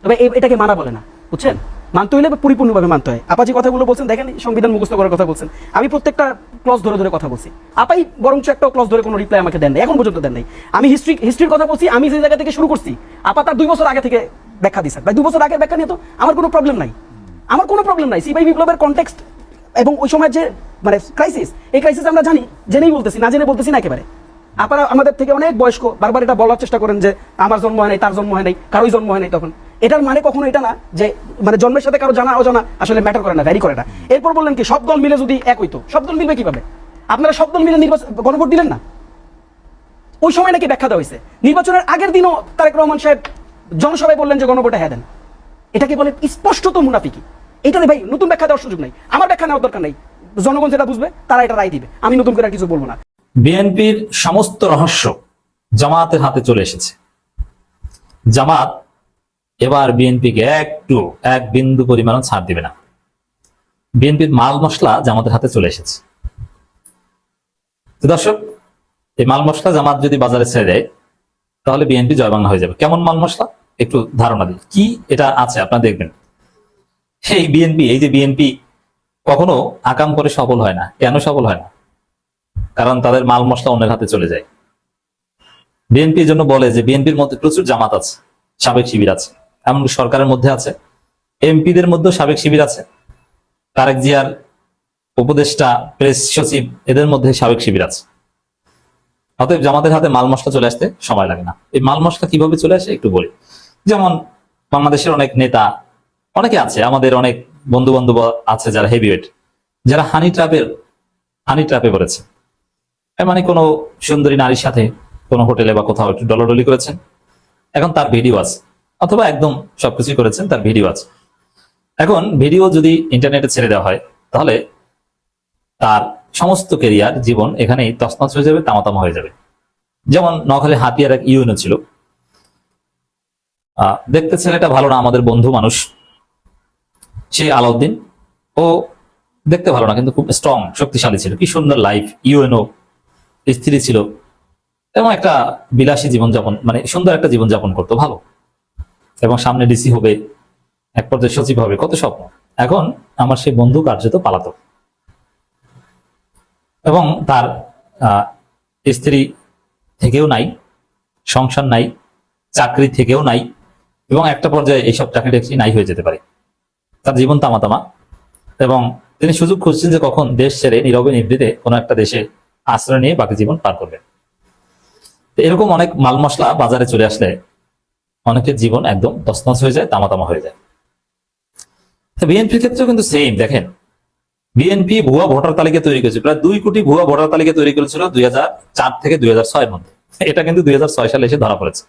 তবে এটাকে মানা বলে না, বুঝছেন? মানতে হইলে পরিপূর্ণভাবে মানতে হয়। আপা যে কথাগুলো বলছেন, দেখেন সংবিধান মুখস্থ করার কথা বলছেন, আমি প্রত্যেকটা ক্লজ ধরে ধরে কথা বলছি। আপাই বরঞ্চ একটা ক্লজ ধরে কোনো রিপ্লাই আমাকে দেন নাই, এখন পর্যন্ত দেন নাই। আমি হিস্ট্রির কথা বলছি, আমি যে জায়গা থেকে শুরু করছি, আপা তার 2 বছর আগে থেকে ব্যাখ্যা দিচ্ছেন। ভাই 2 বছর আগের ব্যাখ্যা নিয়ে তো আমার কোনো প্রবলেম নাই, আমার কোনো প্রবলেম নাই। সিপাহি বিপ্লবের কনটেক্সট এবং ওই সময় যে মানে ক্রাইসিস, এই ক্রাইসিস আমরা জানি, জেনেই বলতেছি, না জেনে বলতেছি না একেবারে। আপনারা আমাদের থেকে অনেক বয়স্ক, বারবার এটা বলার চেষ্টা করেন যে আমার জন্ম হয় নাই, তার জন্ম হয় নাই, কারোই জন্ম হয় নাই। তখন এটার মানে কখনো এটা না যে মানে জন্মের সাথে কারো জানা অজানা আসলে ম্যাটার করে না, ভ্যারি করে না। এরপর বললেন কি সব দল মিলে যদি এক হইতো, সব দল মিলবে কিভাবে? আপনারা সব দল মিলে গণভোট দিলেন না? ওই সময় নাকি ব্যাখ্যা দেওয়া হয়েছে, নির্বাচনের আগের দিনও তারেক রহমান সাহেব জনসভায় বললেন যে গণভোটে হ্যাঁ দেন। এটাকে বলে স্পষ্টত মুনাফিকি। এটাতে ভাই নতুন ব্যাখ্যা দেওয়ার সুযোগ নাই, আমার ব্যাখ্যা নেওয়ার দরকার নাই। জনগণ যেটা বুঝবে তারা এটা রায় দিবে, আমি নতুন করে আর কিছু বলবো না। বিএনপির সমস্ত রহস্য জামাতের হাতে চলে এসেছে। জামাত এবার বিএনপিকে এক বিন্দু পরিমাণ ছাড় দিবে না। বিএনপির মাল মশলা জামাতের হাতে চলে এসেছে। তো দর্শক, এই মাল মশলা জামাত যদি বাজারে ছেড়ে দেয় তাহলে বিএনপি জয় বাংলা হয়ে যাবে। কেমন মাল মশলা একটু ধারণা দিই, কি এটা আছে আপনারা দেখবেন। এই যে বিএনপি কখনো আকাম করে সফল হয় না। কেন সফল হয় না? কারণ তাদের মাল মশলা অন্যের হাতে চলে যায়। বিএনপির জন্য বলে যে বিএনপির মধ্যে প্রচুর জামাত আছে, সাবেক শিবির আছে, এমনকি সরকারের মধ্যে আছে, এমপিদের মধ্যেও সাবেক শিবির আছে, তারেক জিয়ার উপদেষ্টা, প্রেস সচিব, এদের মধ্যে সাবেক শিবির আছে। অতএব জামাতের হাতে মাল মশলা চলে আসতে সময় লাগে না। এই মাল মশলা কিভাবে চলে আসে একটু বলি। যেমন বাংলাদেশের অনেক নেতা, অনেকে আছে, আমাদের অনেক বন্ধু বান্ধব আছে যারা হেভিওয়েট, যারা হানি ট্র্যাপে পড়েছে। মানে কোনো সুন্দরী নারীর সাথে কোনো হোটেলে বা কোথাও একটু ডলাডলি করেছেন, এখন তার ভিডিও আছে, অথবা একদম সবকিছুই করেছেন, তার ভিডিও আছে। এখন ভিডিও যদি ইন্টারনেটে ছেড়ে দেওয়া হয় তাহলে তার সমস্ত কেরিয়ার, জীবন এখানেই তছনছ হয়ে যাবে, তামাতামা হয়ে যাবে। যেমন নখালী হাতিয়ার এক ইউএনও ছিল, দেখতে ছেলেটা ভালো না, আমাদের বন্ধু মানুষ, সে আলাউদ্দিন। ও দেখতে ভালো না কিন্তু খুব স্ট্রং, শক্তিশালী ছিল, কি সুন্দর লাইফ, ইউএনও, স্ত্রী ছিল, এবং একটা বিলাসী জীবনযাপন, মানে সুন্দর একটা জীবনযাপন করতো, ভালো, এবং সামনে ডিসি হবে, এক পর্যায়ে সচিব হবে, কত স্বপ্ন। এখন আমার সেই বন্ধু কার্যত পালাতক, এবং তার স্ত্রী থেকেও নাই, সংসার নাই, চাকরি থেকেও নাই, এবং একটা পর্যায়ে এইসব চাকরি টাকরি নাই হয়ে যেতে পারে। তার জীবন তামাতামা, এবং তিনি সুযোগ খুঁজছেন যে কখন দেশ ছেড়ে নীরবে নিভৃতে কোনো একটা দেশে আশ্রয় নিয়ে বাকি জীবন পার করবেন। এরকম অনেক মাল মশলা বাজারে চলে আসলে অনেকের জীবন একদম তছনছ হয়ে যায়, তামাতামা হয়ে যায়। বিএনপির ক্ষেত্রেও কিন্তু সেম। দেখেন, বিএনপি ভুয়া ভোটার তালিকা তৈরি করেছে, প্রায় 2 কোটি ভুয়া ভোটার তালিকা তৈরি করেছিল 2004 থেকে 2006 মধ্যে। এটা কিন্তু 2006 সালে এসে ধরা পড়েছে,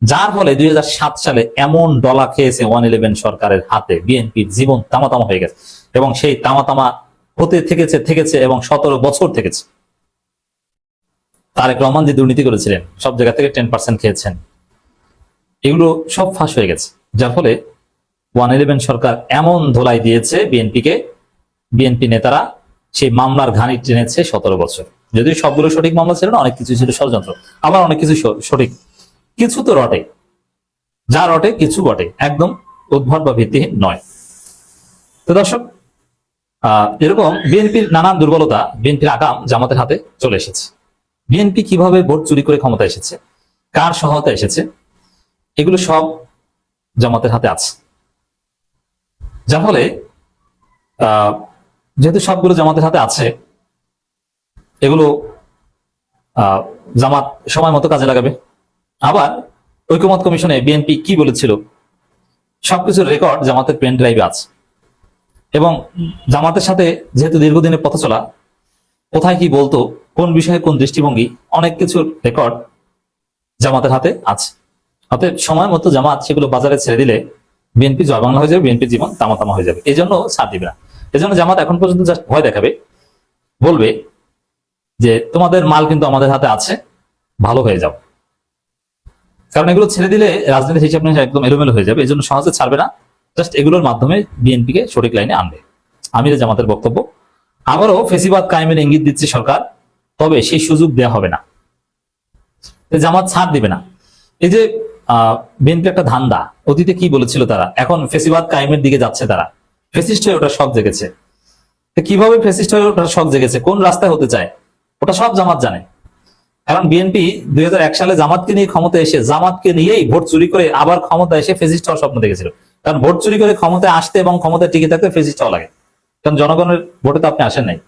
যার ফলে 2007 সালে এমন ডলা খেয়েছে 111 সরকারের হাতে, বিএনপির জীবন তামাতামা হয়ে গেছে, এবং সেই তামাতামা হতে থেকেছে এবং 17 বছর থেকেছে। তারেক রহমান যে দুর্নীতি করেছিলেন, সব জায়গা থেকে 10% খেয়েছেন, এগুলো সব ফাঁস হয়ে গেছে, যার ফলে 111 সরকার এমন ধোলাই দিয়েছে বিএনপিকে, বিএনপি নেতারা সেই মামলার ঘানি টেনেছে 17 বছর। যদিও সবগুলো সঠিক মামলা ছিল না, অনেক কিছু ছিল ষড়যন্ত্র, আবার অনেক কিছু সঠিক, কিছু তো রটে, যা রটে কিছু বটে, একদম উদ্ভট বা ভিত্তিহীন নয়। তো দর্শক, এরকম বিএনপির নানান দুর্বলতা, বিএনপির আগাম জামাতের হাতে চলে এসেছে। বিএনপি কিভাবে ভোট চুরি করে ক্ষমতা এসেছে, কার সহায়তা এসেছে, এগুলো সব জামাতের হাতে আছে। যার ফলে যেহেতু সবগুলো জামাতের হাতে আছে, এগুলো জামাত সময় মতো কাজে লাগাবে। আবার ঐকমত্য কমিশনে বিএনপি কি বলেছিল, সবকিছুর রেকর্ড জামাতের পেন ড্রাইভে আছে, এবং জামাতের সাথে যেহেতু দীর্ঘদিনের পথ চলা, কোথায় কি বলতো, কোন বিষয়ে কোন দৃষ্টিভঙ্গি, অনেক কিছুর রেকর্ড জামাতের হাতে আছে। অতএব সময় মতো জামাত সেগুলো বাজারে ছেড়ে দিলে বিএনপি জয় বাংলা হয়ে যাবে, বিএনপির জীবন তামাতামা হয়ে যাবে। এই জন্য ছাড় দিবে না। এই জন্য জামাত এখন পর্যন্ত জাস্ট ভয় দেখাবে, বলবে যে তোমাদের মাল কিন্তু আমাদের হাতে আছে, ভালো হয়ে যাও। কারণ এগুলো ছেড়ে দিলে রাজনীতির হিসাব একদম এলোমেলো হয়ে যাবে। এই জন্য সহজে ছাড়বে না, জাস্ট এগুলোর মাধ্যমে বিএনপিকে সঠিক লাইনে আনবে। আমিরে জামাতের বক্তব্য, আবারও ফেসিবাদ কায়েমের ইঙ্গিত দিচ্ছে সরকার, তবে সেই সুযোগ দেওয়া হবে না। যে জামাত ছাড় দিবে না। এই যে বিএনপি একটা ধান্দা, অতীতে কি বলেছিল তারা, এখন ফেসিবাদ কায়েমের দিকে যাচ্ছে, তারা ফেসিস্ট হয়ে ওটা শখ জেগেছে। তো কিভাবে ফেসিস্ট হয়ে ওটা শখ জেগেছে, কোন রাস্তায় হতে চায়, ওটা সব জামাত জানে। কারণ বিএনপি 2001 সালে জামাতকে নিয়ে ক্ষমতায় এসে জামাতকে নিয়েই ভোট চুরি করে আবার ক্ষমতায় এসে ফেসিস্ট হওয়ার স্বপ্ন দেখেছিল। কারণ ভোট চুরি করে ক্ষমতায় আসতে এবং ক্ষমতায় টিকে থাকতে ফেসিস্ট হওয়া লাগে, কারণ জনগণের ভোটে তো আপনি আসেন নাই।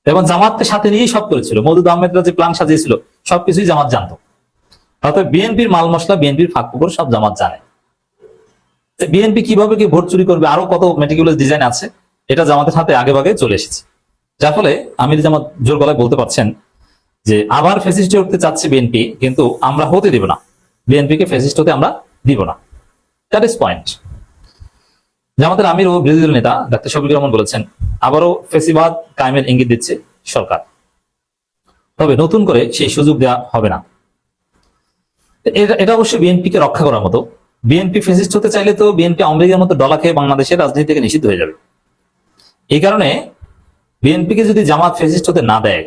এবং জামাতকে সাথে নিয়েই সব করেছিল, মওদুদ আহমেদরা যে প্ল্যান সাজিয়েছিল সবকিছুই জামাত জানতো। অর্থাৎ বিএনপির মাল মশলা, বিএনপির ফাঁকফোকর সব জামাত জানে। বিএনপি কিভাবে কি ভোট চুরি করবে, আরো কত মেটিকুলাস ডিজাইন আছে, এটা জামাতের হাতে আগে ভাগে চলে এসেছে। যার ফলে আমির জামাত জোর গলায় বলতে পারছেন যে আবার ফ্যাসিস্ট উঠতে চাচ্ছে বিএনপি, কিন্তু আমরা হতে দিব না, বিএনপিকে ফ্যাসিস্ট হতে আমরা দিব না। That is point. জামাতের আমির ও বিরোধী দল নেতা ডাক্তার শফিকুর রহমান বলেছেন, আবারও ফ্যাসিবাদ কায়েমের ইঙ্গিত দিচ্ছে সরকার, তবে নতুন করে সেই সুযোগ দেওয়া হবে না। এটা অবশ্যই বিএনপিকে রক্ষা করার মতো। বিএনপি ফ্যাসিস্ট হতে চাইলে তো বিএনপি আওয়ামী লীগের মতো ডলা খেয়ে বাংলাদেশের রাজনীতি থেকে নিষিদ্ধ হয়ে যাবে। এই কারণে বিএনপিকে যদি জামাত ফ্যাসিস্ট হতে না দেয়,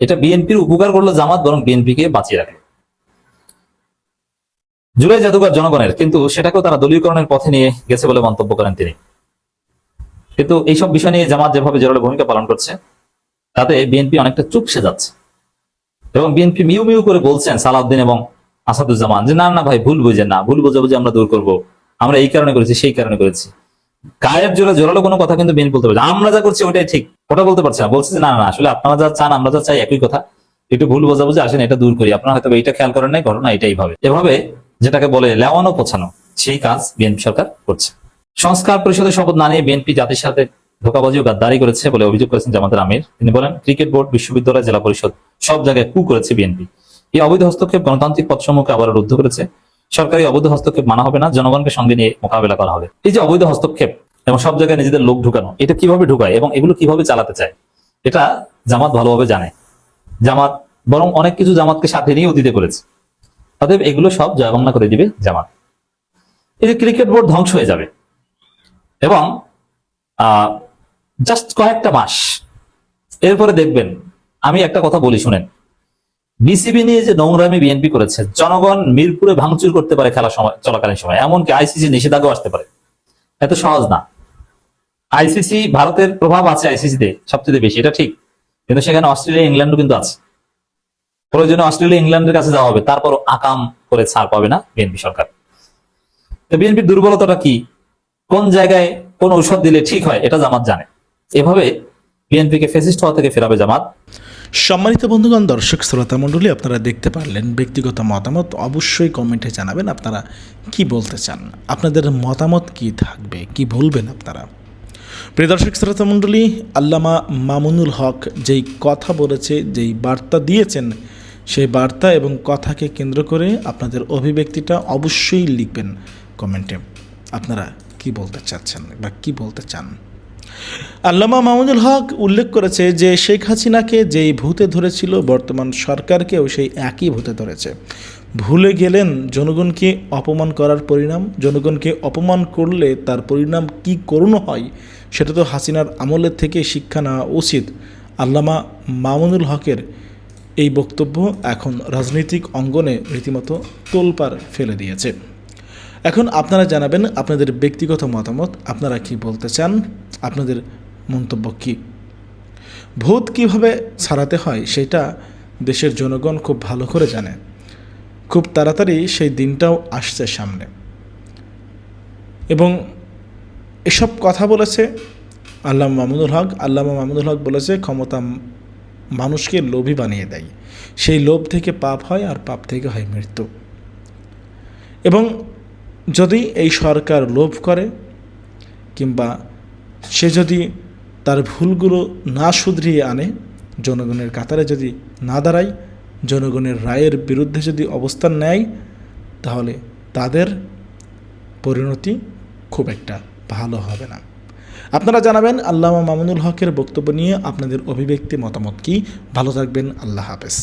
এটা বিএনপির উপকার করলো জামাত, বরং বিএনপিকে বাঁচিয়ে রাখে। জুলাই জাদুঘর জনগণের, কিন্তু সেটাকেও তারা দলীয়করণের পথে নিয়ে গেছে বলে মন্তব্য করেন তিনি। কিন্তু এইসব বিষয় নিয়ে জামাত যেভাবে জোরালো ভূমিকা পালন করছে, তাতে বিএনপি অনেকটা চুপসে যাচ্ছে। এবং বিএনপি মিউ মিউ করে বলছেন সালাউদ্দিন এবং আসাদুজ্জামান যে না না ভাই, ভুল বুঝেন না, ভুল বোঝাবুঝি আমরা দূর করব, আমরা এই কারণে করেছি, সেই কারণে করেছি। গায়ের জোরে জোরালো কোনো কথা কিন্তু বিএনপি বলতে পারছে, আমরা যা করছি ওটাই ঠিক, ওটা বলতে পারছে না। বলছে যে না না, আসলে আপনারা যা চান আমরা যা চাই একই কথা, একটু ভুল বোঝাবুঝি, আসেন এটা দূর করি, আপনারা হয়তো এইটা খেয়াল করেন নাই, ঘটনা এটাই ভাবে। এভাবে যেটাকে বলে লেওয়ানো পোছানো, সেই কাজ বিএনপি সরকার করছে। সংস্কার পরিষদের শপথ না নিয়ে বিএনপি জাতির সাথে ধোঁকাবাজি ও গাদ্দারি করেছে বলে অভিযোগ করেছেন জামাতের আমির। তিনি বলেন, ক্রিকেট বোর্ড, বিশ্ববিদ্যালয়, জেলা পরিষদ সব জায়গায় কু করেছে বিএনপি। এই অবৈধ হস্তক্ষেপ গণতান্ত্রিক পথসমূহকে আবার রুদ্ধ করেছে। সরকারি অবৈধ হস্তক্ষেপ মানা হবে না, জনগণকে সঙ্গে নিয়ে মোকাবেলা করা হবে। এই যে অবৈধ হস্তক্ষেপ এবং সব জায়গায় নিজেদের লোক ঢুকানো, এটা কিভাবে ঢুকায় এবং এগুলো কিভাবে চালাতে চায়, এটা জামাত ভালোভাবে জানে। জামাত বরং অনেক কিছু জামাতকে সাথে নিয়ে অতীতে করেছে। অতএব এগুলো সব জয়বাংলা করে দিবে জামাত। এই যে ক্রিকেট বোর্ড ধ্বংস হয়ে যাবে এবং জাস্ট কয়েকটা মাস এরপরে দেখবেন, আমি একটা কথা বলি শুনেন, বিসিবি নিয়ে যে নোংরামি বিএনপি করেছে, জনগণ মিরপুরে ভাঙচুর করতে পারে খেলা চলাকালীন সময়, এমনকি আইসিসি নিষেধাজ্ঞা আসতে পারে। এত সহজ না। আইসিসি, ভারতের প্রভাব আছে আইসিসিতে সবচেয়ে বেশি, এটা ঠিক, কিন্তু সেখানে অস্ট্রেলিয়া, ইংল্যান্ডও কিন্তু আছে। প্রয়োজনে অস্ট্রেলিয়া, ইংল্যান্ডের কাছে যাওয়া হবে, তারপর আকাম করে ছাড় পাবে না বিএনপি সরকার। বিএনপির দুর্বলতাটা কি, কোন জায়গায় কোন ঔষধ দিলে ঠিক হয়, এটা জামাত জানে। এভাবে বিএনপিকে ফ্যাসিস্ট হওয়া থেকে ফেরাবে জামাত। সম্মানিত বন্ধুগণ, দর্শক শ্রোতা মণ্ডলী, আপনারা দেখতে পারলেন। ব্যক্তিগত মতামত অবশ্যই কমেন্টে জানাবেন, আপনারা কি বলতে চান, আপনাদের মতামত কি থাকবে, কি বলবেন আপনারা। প্রিয় দর্শক শ্রোতা মণ্ডলী, আল্লামা মামুনুল হক যেই কথা বলেছে, যেই বার্তা দিয়েছেন, সেই বার্তা এবং কথাকে কেন্দ্র করে আপনাদের অভিব্যক্তিটা অবশ্যই লিখবেন কমেন্টে। আপনারা কি বলতে চাচ্ছেন বা কি বলতে চান। আল্লামা মামুনুল হক উল্লেখ করেছে যে শেখ হাসিনাকে যেই ভূতে ধরেছিল, বর্তমান সরকারকেও সেই একই ভূতে ধরেছে। ভুলে গেলেন জনগণকে অপমান করার পরিণাম। জনগণকে অপমান করলে তার পরিণাম কি করুণ হয়, সেটা তো হাসিনার আমলের থেকে শিক্ষা নেওয়া উচিত। আল্লামা মামুনুল হকের এই বক্তব্য এখন রাজনৈতিক অঙ্গনে রীতিমতো তোলপাড় ফেলে দিয়েছে। এখন আপনারা জানাবেন আপনাদের ব্যক্তিগত মতামত, আপনারা কি বলতে চান, আপনাদের মন্তব্য কি। ভূত কিভাবে ছাড়াতে হয় সেটা দেশের জনগণ খুব ভালো করে জানে। খুব তাড়াতাড়ি সেই দিনটাও আসছে সামনে। এবং এসব কথা বলেছে আল্লামা মামুনুল হক। আল্লামা মামুনুল হক বলেছে, ক্ষমতা মানুষকে লোভী বানিয়ে দেয়, সেই লোভ থেকে পাপ হয়, আর পাপ থেকে হয় মৃত্যু। এবং যদি এই সরকার লোভ করে কিংবা সে যদি তার ভুলগুলো না শুধরিয়ে আনে, জনগণের কাতারে যদি না দাঁড়ায়, জনগণের রায়ের বিরুদ্ধে যদি অবস্থান নেয়, তাহলে তাদের পরিণতি খুব একটা ভালো হবে না। আপনারা জানাবেন আল্লামা মামুনুল হকের বক্তব্য নিয়ে আপনাদের অভিব্যক্তি মতামত কি। ভালো থাকবেন, আল্লাহ হাফেজ।